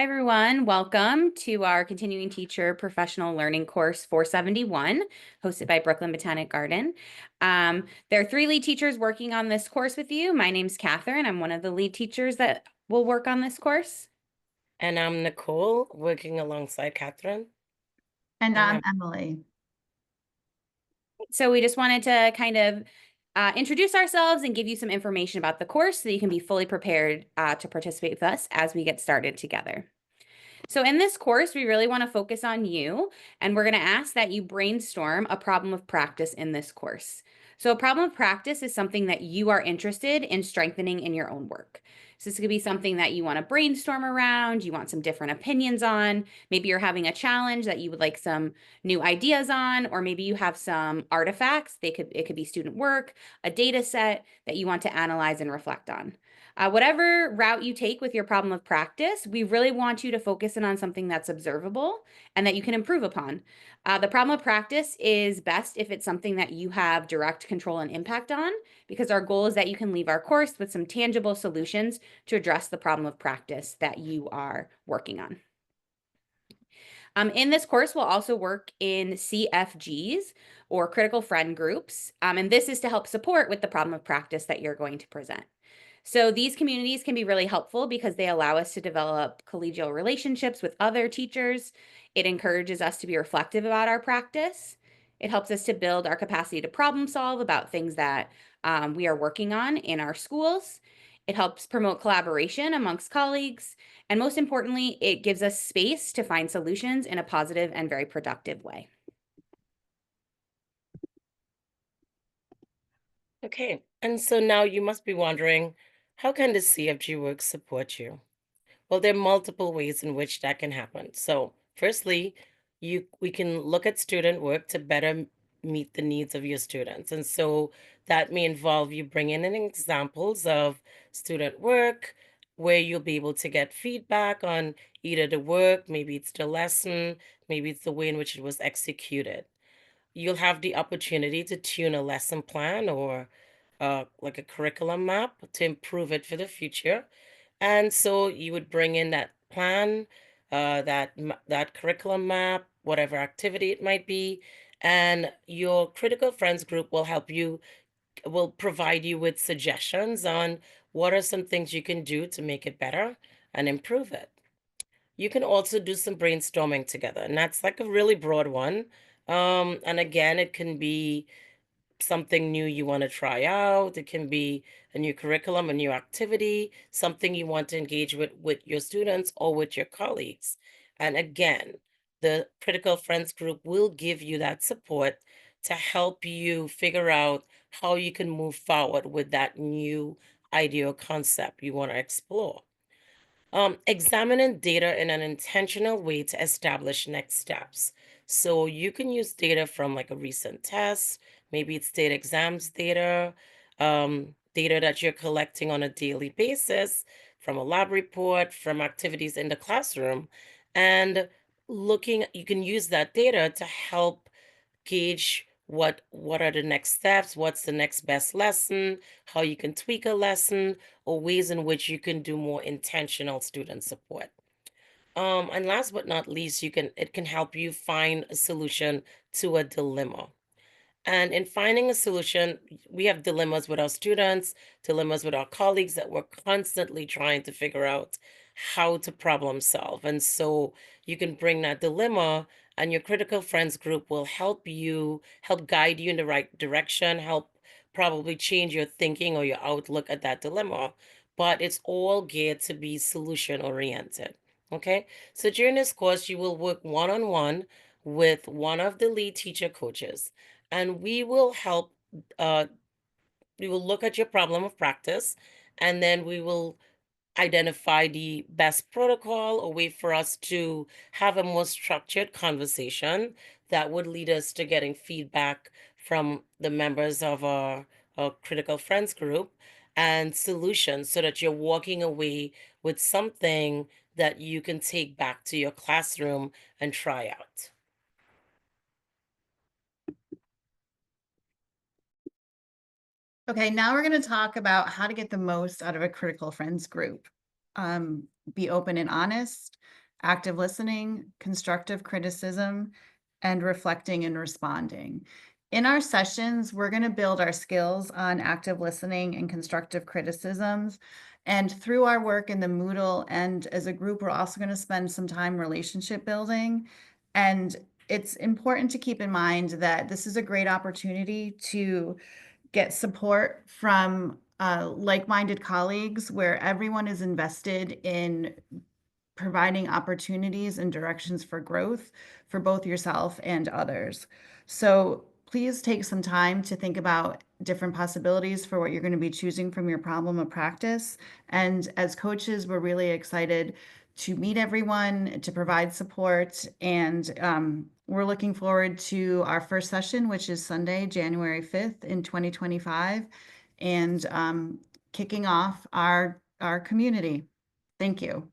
Hi, everyone. Welcome to our Continuing Teacher Professional Learning course 471, hosted by Brooklyn Botanic Garden. There are three lead teachers working on this course with you. My name's Catherine. I'm one of the lead teachers that will work on this course. And I'm Nicole, working alongside Catherine. And And I'm Emily. So we just wanted to kind of introduce ourselves and give you some information about the course so that you can be fully prepared to participate with us as we get started together. So in this course, we really want to focus on you, and we're going to ask that you brainstorm a problem of practice in this course. So a problem of practice is something that you are interested in strengthening in your own work. So this could be something that you want to brainstorm around, you want some different opinions on, maybe you're having a challenge that you would like some new ideas on, or maybe you have some artifacts. It could be student work, a data set that you want to analyze and reflect on. Whatever route you take with your problem of practice, we really want you to focus in on something that's observable and that you can improve upon. The problem of practice is best if it's something that you have direct control and impact on, because our goal is that you can leave our course with some tangible solutions to address the problem of practice that you are working on. In this course, we'll also work in CFGs or critical friend groups, and this is to help support with the problem of practice that you're going to present. So these communities can be really helpful because they allow us to develop collegial relationships with other teachers. It encourages us to be reflective about our practice. It helps us to build our capacity to problem solve about things that we are working on in our schools. It helps promote collaboration amongst colleagues. And most importantly, it gives us space to find solutions in a positive and very productive way. okay, and so now you must be wondering, how can the CFG work support you? Well, there are multiple ways in which that can happen. So, firstly, we can look at student work to better meet the needs of your students. And so that may involve you bringing in examples of student work where you'll be able to get feedback on either the work, maybe it's the lesson, maybe it's the way in which it was executed. You'll have the opportunity to tune a lesson plan or like a curriculum map to improve it for the future. And so you would bring in that plan, that curriculum map, whatever activity it might be, and your critical friends group will provide you with suggestions on what are some things you can do to make it better and improve it. You can also do some brainstorming together, and that's like a really broad one. And again, it can be something new you want to try out. It can be a new curriculum, a new activity, something you want to engage with your students or with your colleagues. And again, the Critical Friends group will give you that support to help you figure out how you can move forward with that new idea or concept you want to explore. Examining data in an intentional way to establish next steps. So you can use data from like a recent test, maybe it's state exams data, data that you're collecting on a daily basis from a lab report, from activities in the classroom, and you can use that data to help gauge what are the next steps, what's the next best lesson, how you can tweak a lesson, or ways in which you can do more intentional student support. And last but not least, it can help you find a solution to a dilemma. And in finding a solution, we have dilemmas with our students, dilemmas with our colleagues that we're constantly trying to figure out how to problem solve. And so you can bring that dilemma, and your critical friends group will help guide you in the right direction, help probably change your thinking or your outlook at that dilemma. But it's all geared to be solution oriented. Okay. So during this course, you will work one on one with one of the lead teacher coaches, and uh we will look at your problem of practice, and then we will identify the best protocol, a way for us to have a more structured conversation that would lead us to getting feedback from the members of our critical friends group and solutions, so that you're walking away with something that you can take back to your classroom and try out. Okay, now we're going to talk about how to get the most out of a critical friends group. be open and honest, active listening, constructive criticism, and reflecting and responding. In our sessions, we're going to build our skills on active listening and constructive criticisms. And through our work in the Moodle and as a group, we're also going to spend some time relationship building. And it's important to keep in mind that this is a great opportunity to get support from like-minded colleagues where everyone is invested in providing opportunities and directions for growth for both yourself and others. So please take some time to think about different possibilities for what you're going to be choosing from your problem of practice. And as coaches, we're really excited to meet everyone, to provide support, and we're looking forward to our first session, which is Sunday, January 5th in 2025, and kicking off our community. Thank you.